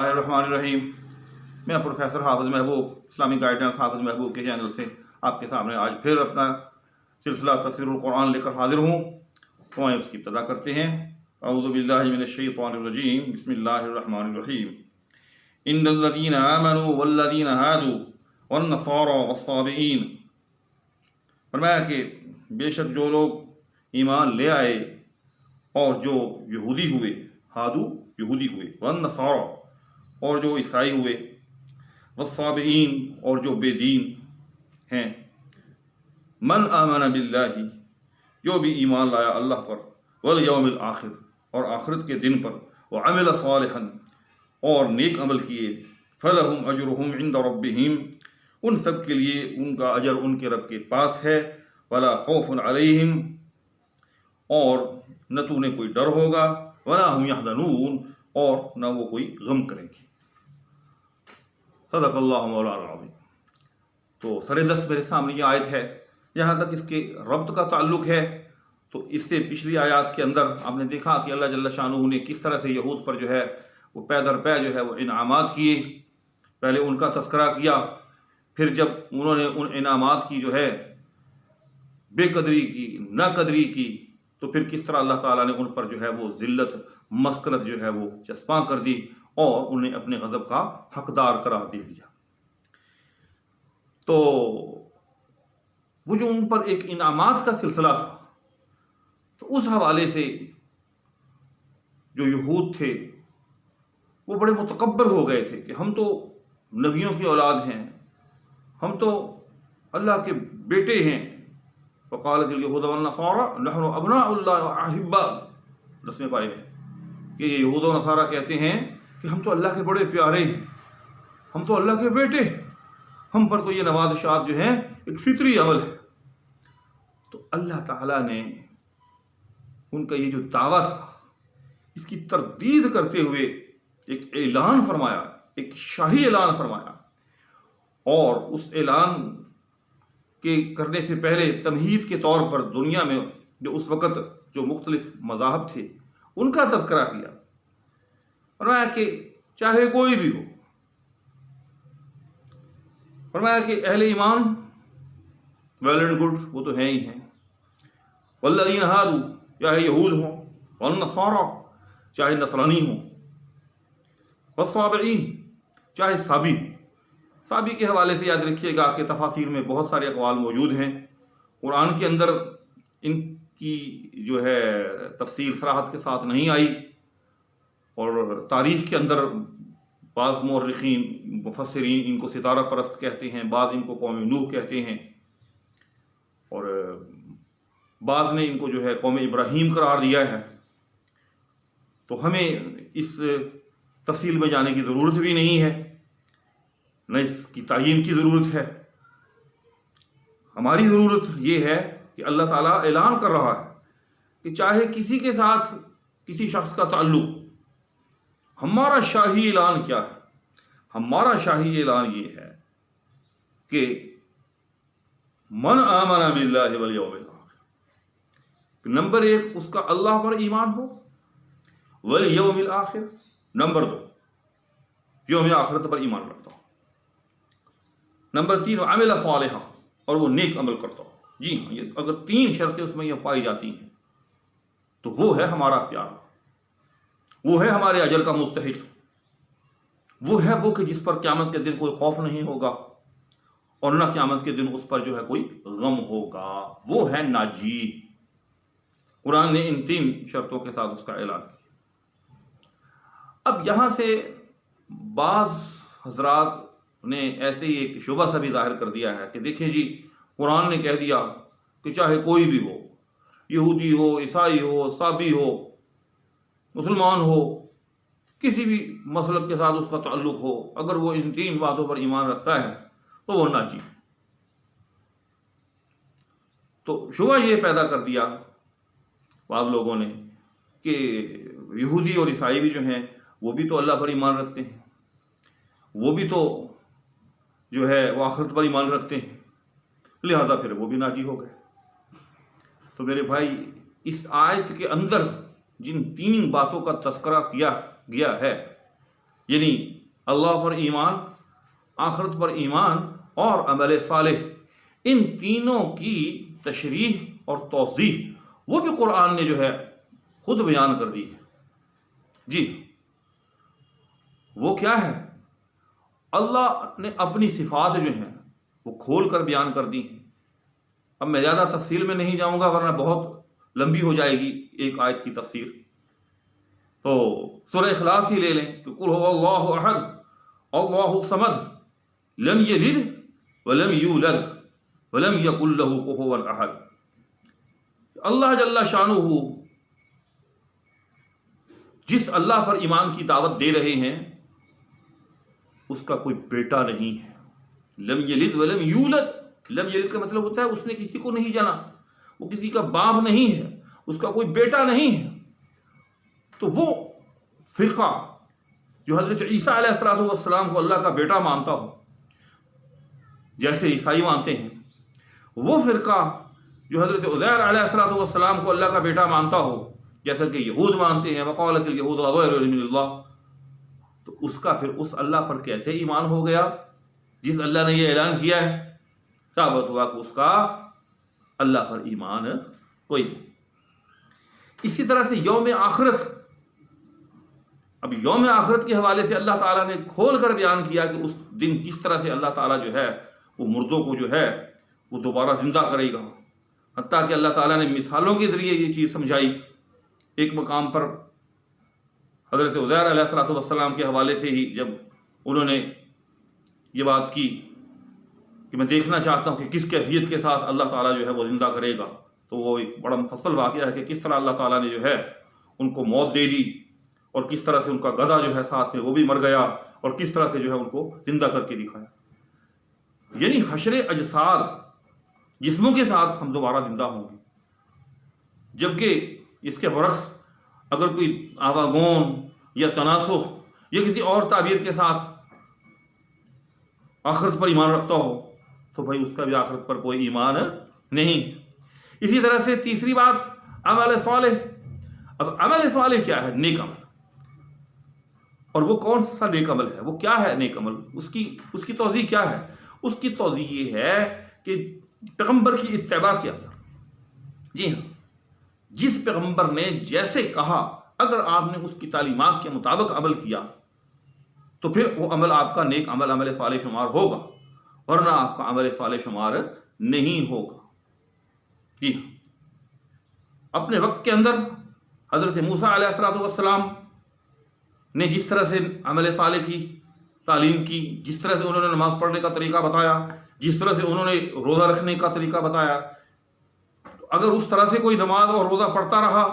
الرحمن میں پروفیسر حافظ محبوب اسلامی گائیڈنس حافظ محبوب کے چینل سے آپ کے سامنے آج پھر اپنا سلسلہ تفسیر القرآن لے کر حاضر ہوں۔ تو آئیں اس کی ابتدا کرتے ہیں۔ اعوذ باللہ من الشیطان الرجیم، بسم اللہ الرحمن الرحیم۔ ان الذین آمنوا والذین ہادوا والنصارى والصابئین، فرمایا کہ بے شک جو لوگ ایمان لے آئے اور جو یہودی ہوئے، ہادو یہودی ہوئے، والنصارى اور جو عیسائی ہوئے، والصابئین اور جو بے دین ہیں، من آمن باللہ جو بھی ایمان لایا اللہ پر، والیوم الآخر اور آخرت کے دن پر، وعمل صالحا اور نیک عمل کیے، فلہم اجرہم عند ربہم ان سب کے لیے ان کا اجر ان کے رب کے پاس ہے، ولا خوف علیہم اور نہ تو انہیں کوئی ڈر ہوگا، ولا ہم یحزنون اور نہ وہ کوئی غم کریں گے۔ صدق اللہ مولانا العظیم۔ تو سر دست میرے سامنے یہ آیت ہے، جہاں تک اس کے ربط کا تعلق ہے تو اس سے پچھلی آیات کے اندر آپ نے دیکھا کہ اللہ جل شانہ نے کس طرح سے یہود پر جو ہے وہ پے در پے جو ہے وہ انعامات کیے۔ پہلے ان کا تذکرہ کیا، پھر جب انہوں نے ان انعامات کی جو ہے بے قدری کی، ناقدری کی، تو پھر کس طرح اللہ تعالیٰ نے ان پر جو ہے وہ ذلت مسکنت جو ہے وہ چسپاں کر دی اور انہیں اپنے غضب کا حقدار قرار دے دیا۔ تو وہ جو ان پر ایک انعامات کا سلسلہ تھا، تو اس حوالے سے جو یہود تھے وہ بڑے متکبر ہو گئے تھے کہ ہم تو نبیوں کی اولاد ہیں، ہم تو اللہ کے بیٹے ہیں۔ وقالت الیہود والنصارى نحن ابناء اللہ واحباء، 10ویں پارے میں کہ یہ یہود و نصارہ کہتے ہیں کہ ہم تو اللہ کے بڑے پیارے ہیں، ہم تو اللہ کے بیٹے ہیں، ہم پر تو یہ نوازشات جو ہیں ایک فطری عمل ہے۔ تو اللہ تعالیٰ نے ان کا یہ جو دعویٰ تھا اس کی تردید کرتے ہوئے ایک اعلان فرمایا، ایک شاہی اعلان فرمایا، اور اس اعلان کے کرنے سے پہلے تمہید کے طور پر دنیا میں جو اس وقت جو مختلف مذاہب تھے ان کا تذکرہ کیا، فرمایا کہ چاہے کوئی بھی ہو، فرمایا کہ اہل ایمان ویل اینڈ گڈ وہ تو ہیں ہی ہیں، والذین ہادوا چاہے یہود ہوں، والنصارى چاہے نصرانی ہوں، والصابئین چاہے صابی ہوں۔ صابی کے حوالے سے یاد رکھیے گا کہ تفاسیر میں بہت سارے اقوال موجود ہیں، قرآن کے اندر ان کی جو ہے تفسیر صراحت کے ساتھ نہیں آئی، اور تاریخ کے اندر بعض مورخین مفسرین ان کو ستارہ پرست کہتے ہیں، بعض ان کو قوم نوح کہتے ہیں، اور بعض نے ان کو جو ہے قوم ابراہیم قرار دیا ہے۔ تو ہمیں اس تفصیل میں جانے کی ضرورت بھی نہیں ہے، نہ اس کی تعیین کی ضرورت ہے۔ ہماری ضرورت یہ ہے کہ اللہ تعالیٰ اعلان کر رہا ہے کہ چاہے کسی کے ساتھ کسی شخص کا تعلق، ہمارا شاہی اعلان کیا ہے؟ ہمارا شاہی اعلان یہ ہے کہ من آمن باللہ والیوم الآخر، نمبر 1 اس کا اللہ پر ایمان ہو، والیوم الآخر نمبر 2 یوم آخرت پر ایمان رکھتا ہو، نمبر 3 عمل صالحا اور وہ نیک عمل کرتا ہو۔ جی ہاں، یہ اگر 3 شرطیں اس میں یہ پائی جاتی ہیں تو وہ ہے ہمارا پیارا، وہ ہے ہمارے اجر کا مستحق، وہ ہے وہ کہ جس پر قیامت کے دن کوئی خوف نہیں ہوگا اور نہ قیامت کے دن اس پر جو ہے کوئی غم ہوگا، وہ ہے ناجی۔ قرآن نے ان 3 شرطوں کے ساتھ اس کا اعلان کیا۔ اب یہاں سے بعض حضرات نے ایسے ہی ایک شبہ سا بھی ظاہر کر دیا ہے کہ دیکھیں جی، قرآن نے کہہ دیا کہ چاہے کوئی بھی ہو، یہودی ہو، عیسائی ہو، صابی ہو، مسلمان ہو، کسی بھی مسلک کے ساتھ اس کا تعلق ہو، اگر وہ ان 3 باتوں پر ایمان رکھتا ہے تو وہ ناجی۔ تو شبہ یہ پیدا کر دیا بعض لوگوں نے کہ یہودی اور عیسائی بھی جو ہیں وہ بھی تو اللہ پر ایمان رکھتے ہیں، وہ بھی تو جو ہے وہ آخرت پر ایمان رکھتے ہیں، لہذا پھر وہ بھی ناجی ہو گئے۔ تو میرے بھائی، اس آیت کے اندر جن 3 باتوں کا تذکرہ کیا گیا ہے یعنی اللہ پر ایمان، آخرت پر ایمان اور عمل صالح، ان تینوں کی تشریح اور توضیح وہ بھی قرآن نے جو ہے خود بیان کر دی ہے۔ جی وہ کیا ہے؟ اللہ نے اپنی صفات جو ہیں وہ کھول کر بیان کر دی ہیں۔ اب میں زیادہ تفصیل میں نہیں جاؤں گا ورنہ بہت لمبی ہو جائے گی ایک آیت کی تفسیر۔ تو سورہ اخلاص ہی لے لیں کہ قل هو اللہ احد اللہ الصمد لم یلد ولم یولد ولم یکن له کفوا احد۔ اللہ جل شانہ جس اللہ پر ایمان کی دعوت دے رہے ہیں اس کا کوئی بیٹا نہیں ہے۔ لم یلد ولم یولد، لم یلد کا مطلب ہوتا ہے اس نے کسی کو نہیں جنا، وہ کسی کا باپ نہیں ہے، اس کا کوئی بیٹا نہیں ہے۔ تو وہ فرقہ جو حضرت عیسیٰ علیہ السلام کو اللہ کا بیٹا مانتا ہو، جیسے عیسائی مانتے ہیں، وہ فرقہ جو حضرت عزیر علیہ السلام کو اللہ کا بیٹا مانتا ہو، جیسا کہ یہود مانتے ہیں، وقالت الیہود عزیر من اللہ، تو اس کا پھر اس اللہ پر کیسے ایمان ہو گیا جس اللہ نے یہ اعلان کیا ہے؟ ثابت ہوا کہ اس کا اللہ پر ایمان کوئی نہیں۔ اسی طرح سے یوم آخرت، اب یوم آخرت کے حوالے سے اللہ تعالیٰ نے کھول کر بیان کیا کہ اس دن کس طرح سے اللہ تعالیٰ جو ہے وہ مردوں کو جو ہے وہ دوبارہ زندہ کرے گا، حتیٰ کہ اللہ تعالیٰ نے مثالوں کے ذریعے یہ چیز سمجھائی۔ ایک مقام پر حضرت عزیر علیہ السلام کے حوالے سے ہی جب انہوں نے یہ بات کی کہ میں دیکھنا چاہتا ہوں کہ کس کیفیت کے ساتھ اللہ تعالیٰ جو ہے وہ زندہ کرے گا، تو وہ ایک بڑا مفصل واقعہ ہے کہ کس طرح اللہ تعالیٰ نے جو ہے ان کو موت دے دی اور کس طرح سے ان کا گدھا جو ہے ساتھ میں وہ بھی مر گیا اور کس طرح سے جو ہے ان کو زندہ کر کے دکھایا۔ یعنی حشر اجساد، جسموں کے ساتھ ہم دوبارہ زندہ ہوں گے، جبکہ اس کے برعکس اگر کوئی آواگون یا تناسخ یا کسی اور تعبیر کے ساتھ آخرت پر ایمان رکھتا ہو تو بھائی اس کا بھی آخرت پر کوئی ایمان نہیں۔ اسی طرح سے تیسری بات عمل صالح۔ اب عمل صالح کیا ہے؟ نیک عمل۔ اور وہ کون سا نیک عمل ہے؟ وہ کیا ہے نیک عمل؟ اس کی توضیح کیا ہے؟ اس کی توضیح یہ ہے کہ پیغمبر کی اتباع کے اندر، جی ہاں، جس پیغمبر نے جیسے کہا اگر آپ نے اس کی تعلیمات کے مطابق عمل کیا تو پھر وہ عمل آپ کا نیک عمل، عمل صالح شمار ہوگا، ورنہ آپ کا عمل صالح شمار نہیں ہوگا۔ جی ہاں، اپنے وقت کے اندر حضرت موسیٰ علیہ السلام نے جس طرح سے عمل صالح کی تعلیم کی، جس طرح سے انہوں نے نماز پڑھنے کا طریقہ بتایا، جس طرح سے انہوں نے روزہ رکھنے کا طریقہ بتایا، اگر اس طرح سے کوئی نماز اور روزہ پڑھتا رہا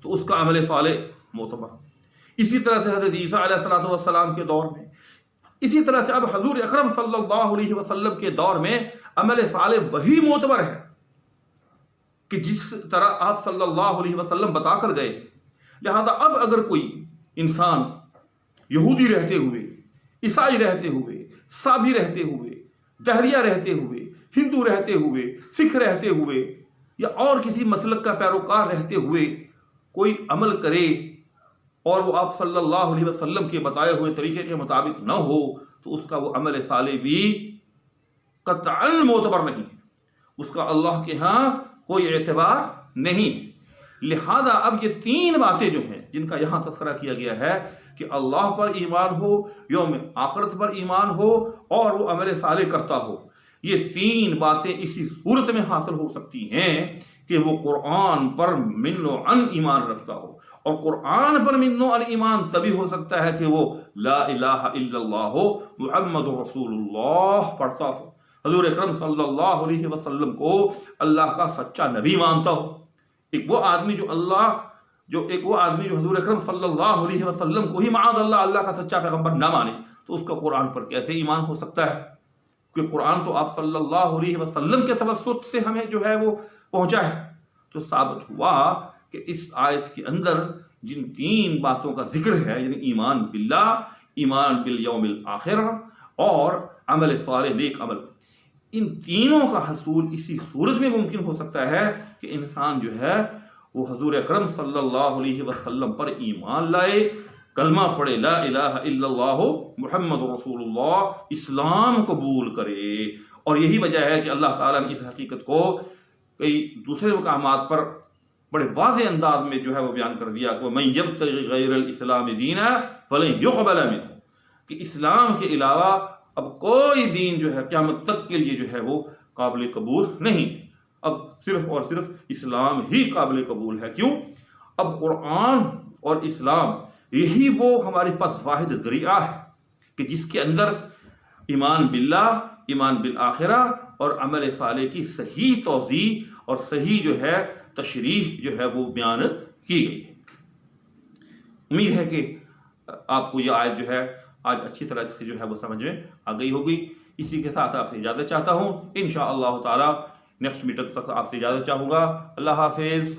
تو اس کا عمل صالح معتبر۔ اسی طرح سے حضرت عیسیٰ علیہ السلام کے دور میں، اسی طرح سے اب حضور اکرم صلی اللہ علیہ وسلم کے دور میں عمل صالح وہی معتبر ہے کہ جس طرح آپ صلی اللہ علیہ وسلم بتا کر گئے۔ لہذا اب اگر کوئی انسان یہودی رہتے ہوئے، عیسائی رہتے ہوئے، سابی رہتے ہوئے، دہریہ رہتے ہوئے، ہندو رہتے ہوئے، سکھ رہتے ہوئے یا اور کسی مسلک کا پیروکار رہتے ہوئے کوئی عمل کرے اور وہ آپ صلی اللہ علیہ وسلم کے بتائے ہوئے طریقے کے مطابق نہ ہو تو اس کا وہ عمل صالح بھی قطعاً معتبر نہیں ہے، اس کا اللہ کے ہاں کوئی اعتبار نہیں۔ لہذا اب یہ تین باتیں جو ہیں جن کا یہاں تذکرہ کیا گیا ہے کہ اللہ پر ایمان ہو، یوم آخرت پر ایمان ہو اور وہ عمل صالح کرتا ہو، یہ تین باتیں اسی صورت میں حاصل ہو سکتی ہیں کہ وہ قرآن پر من و عن ایمان رکھتا ہو، اور قرآن پر من و عن ایمان تبھی ہو سکتا ہے کہ وہ لا الہ الا اللہ محمد رسول اللہ پڑھتا ہو، حضور اکرم صلی اللہ علیہ وسلم کو اللہ کا سچا نبی مانتا ہو۔ ایک وہ آدمی جو حضور اکرم صلی اللہ علیہ وسلم کو ہی معاذ اللہ کا سچا پیغمبر نہ مانے تو اس کا قرآن پر کیسے ایمان ہو سکتا ہے؟ کیونکہ قرآن تو آپ صلی اللہ علیہ وسلم کے توسط سے ہمیں جو ہے وہ پہنچا ہے۔ تو ثابت ہوا کہ اس آیت کے اندر جن تین باتوں کا ذکر ہے، یعنی ایمان باللہ، ایمان بالیوم الآخر اور عمل صالح نیک عمل، ان تینوں کا حصول اسی صورت میں ممکن ہو سکتا ہے کہ انسان جو ہے وہ حضور اکرم صلی اللہ علیہ وسلم پر ایمان لائے، کلمہ پڑھے لا الہ الا اللہ محمد رسول اللہ، اسلام قبول کرے۔ اور یہی وجہ ہے کہ اللہ تعالیٰ نے اس حقیقت کو کئی دوسرے مقامات پر بڑے واضح انداز میں جو ہے وہ بیان کر دیا کہ مَن یبتغی غیر الاسلام دینا فلن یقبل منہ، کہ اسلام کے علاوہ اب کوئی دین جو ہے قیامت تک کے لیے جو ہے وہ قابل قبول نہیں، اب صرف اور صرف اسلام ہی قابل قبول ہے۔ کیوں؟ اب قرآن اور اسلام یہی وہ ہمارے پاس واحد ذریعہ ہے کہ جس کے اندر ایمان باللہ، ایمان بالآخرہ اور عمل صالح کی صحیح توضیح اور صحیح جو ہے تشریح جو ہے وہ بیان کی گئی ہے۔ امید ہے کہ آپ کو یہ آیت جو ہے آج اچھی طرح سے جو ہے وہ سمجھ میں آ گئی ہوگی۔ اسی کے ساتھ آپ سے اجازت چاہتا ہوں، انشاءاللہ تعالی نیکسٹ میٹنگ تک آپ سے اجازت چاہوں گا۔ اللہ حافظ۔